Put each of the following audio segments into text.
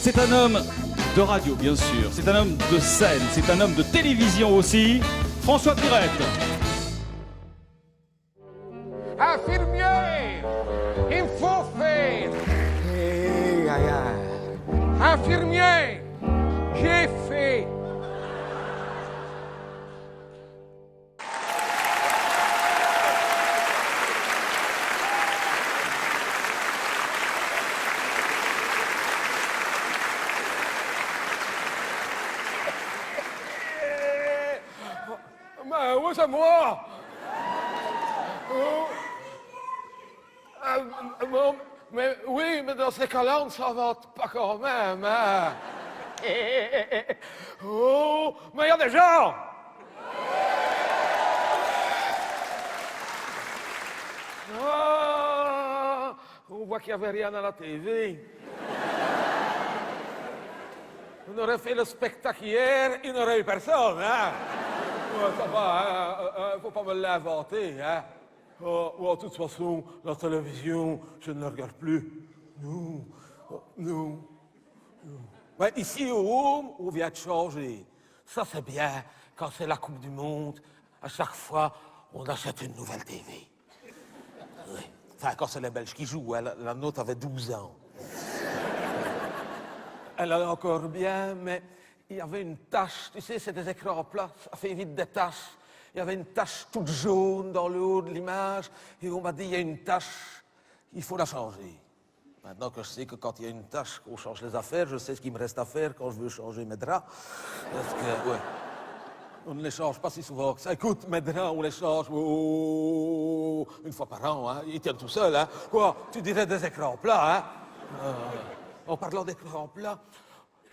C'est un homme de radio, bien sûr. C'est un homme de scène. C'est un homme de télévision aussi. François Pirette. Infirmier, il faut faire. Infirmier, j'ai fait. Mais où c'est moi? Mais oui, mais dans ces cas-là, on ne s'invente pas quand même. Hein. Oh, mais il y a des gens. Ah, on voit qu'il n'y avait rien à la TV. On aurait fait le spectacle hier, il n'y aurait eu personne. Hein. Ouais, ça va, faut pas me l'inventer. Hein. De toute façon, la télévision, je ne la regarde plus. Non, non. Ouais, ici au Home, on vient de changer. Ça, c'est bien. Quand c'est la Coupe du Monde, à chaque fois, on achète une nouvelle TV. Oui. Enfin, quand c'est les Belges qui jouent, hein, la nôtre avait 12 ans. Elle allait encore bien, mais il y avait une tache. Tu sais, c'est des écrans plats, ça fait vite des taches. Il y avait une tache toute jaune dans le haut de l'image, et on m'a dit, il y a une tache, il faut la changer. Maintenant que je sais que quand il y a une tache, qu'on change les affaires, je sais ce qu'il me reste à faire quand je veux changer mes draps. Parce que, ouais, on ne les change pas si souvent que ça. Écoute, mes draps, on les change une fois par an, hein. Ils tiennent tout seuls, hein. Quoi, tu dirais des écrans plats, hein. En parlant d'écrans plats,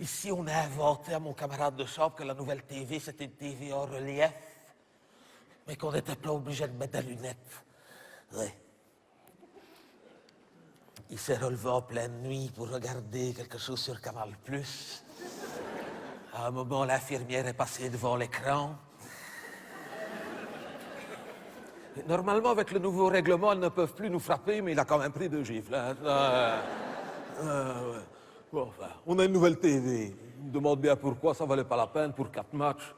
ici, on a inventé à mon camarade de chambre que la nouvelle TV, c'était une TV en relief. Mais qu'on n'était pas obligé de mettre des lunettes. Ouais. Il s'est relevé en pleine nuit pour regarder quelque chose sur Canal+. À un moment, l'infirmière est passée devant l'écran. Normalement, avec le nouveau règlement, elles ne peuvent plus nous frapper, mais il a quand même pris 2 gifles. Hein. Ouais. Bon, enfin, on a une nouvelle TV. On me demande bien pourquoi, ça valait pas la peine pour 4 matchs.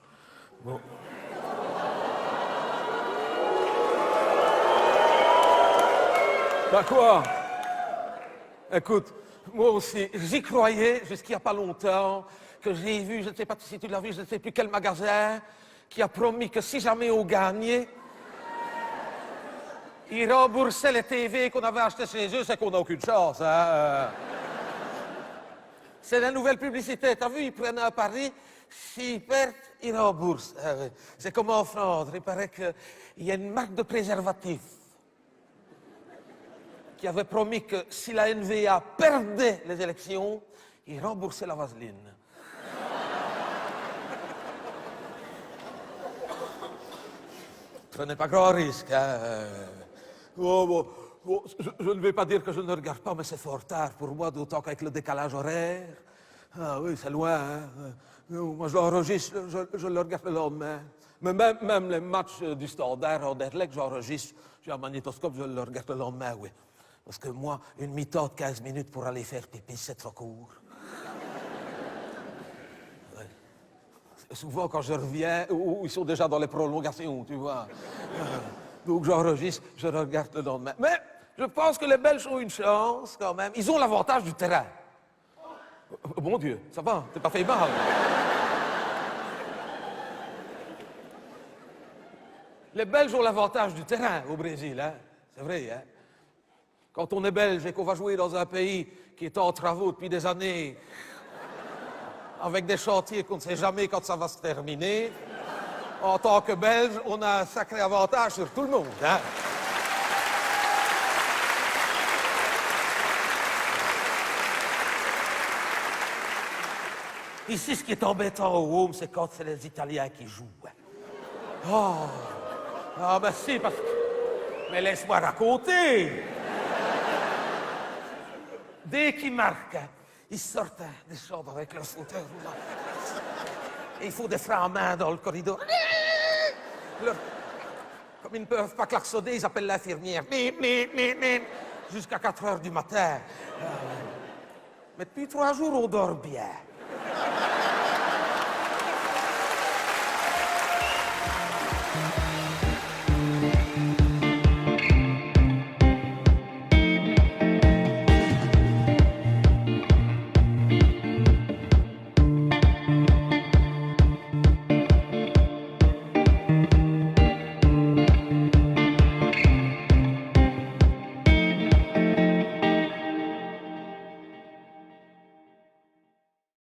Bon. Bah quoi? Écoute, moi aussi, j'y croyais jusqu'il n'y a pas longtemps, que j'ai vu, je ne sais pas si tu l'as vu, je ne sais plus quel magasin, qui a promis que si jamais on gagnait, il remboursait les TV qu'on avait achetées chez eux, c'est qu'on n'a aucune chance. Hein. C'est la nouvelle publicité, t'as vu, ils prennent un pari, s'ils perdent, ils remboursent. C'est comme en France, il paraît qu'il y a une marque de préservatif qui avait promis que si la NVA perdait les élections, il remboursait la vaseline. Prenez pas grand risque, hein. Je ne vais pas dire que je ne regarde pas, mais c'est fort tard pour moi, d'autant qu'avec le décalage horaire. Ah oui, c'est loin, hein. Moi, je l'enregistre, je le regarde le lendemain. Mais même les matchs du Standard, Anderlecht, j'enregistre. J'ai un magnétoscope, je le regarde le lendemain, oui. Parce que moi, une mi-temps de 15 minutes pour aller faire pipi, c'est trop court. Ouais. Souvent, quand je reviens, ils sont déjà dans les prolongations, tu vois. Donc, j'enregistre, je regarde le lendemain. Mais je pense que les Belges ont une chance, quand même. Ils ont l'avantage du terrain. Oh, mon Dieu, ça va, t'es pas fait mal. Les Belges ont l'avantage du terrain au Brésil, hein. C'est vrai, hein. Quand on est belge et qu'on va jouer dans un pays qui est en travaux depuis des années, avec des chantiers qu'on ne sait jamais quand ça va se terminer, en tant que Belge, on a un sacré avantage sur tout le monde. Hein? Ici, ce qui est embêtant au Home, c'est quand c'est les Italiens qui jouent. Oh, ah ben si, parce que... Mais laisse-moi raconter. Dès qu'ils marquent, ils sortent des chambres avec leur fauteuil roulant. Et il faut des freins à main dans le corridor. Comme ils ne peuvent pas klaxonner, ils appellent l'infirmière. Jusqu'à 4 heures du matin. Mais depuis 3 jours, on dort bien.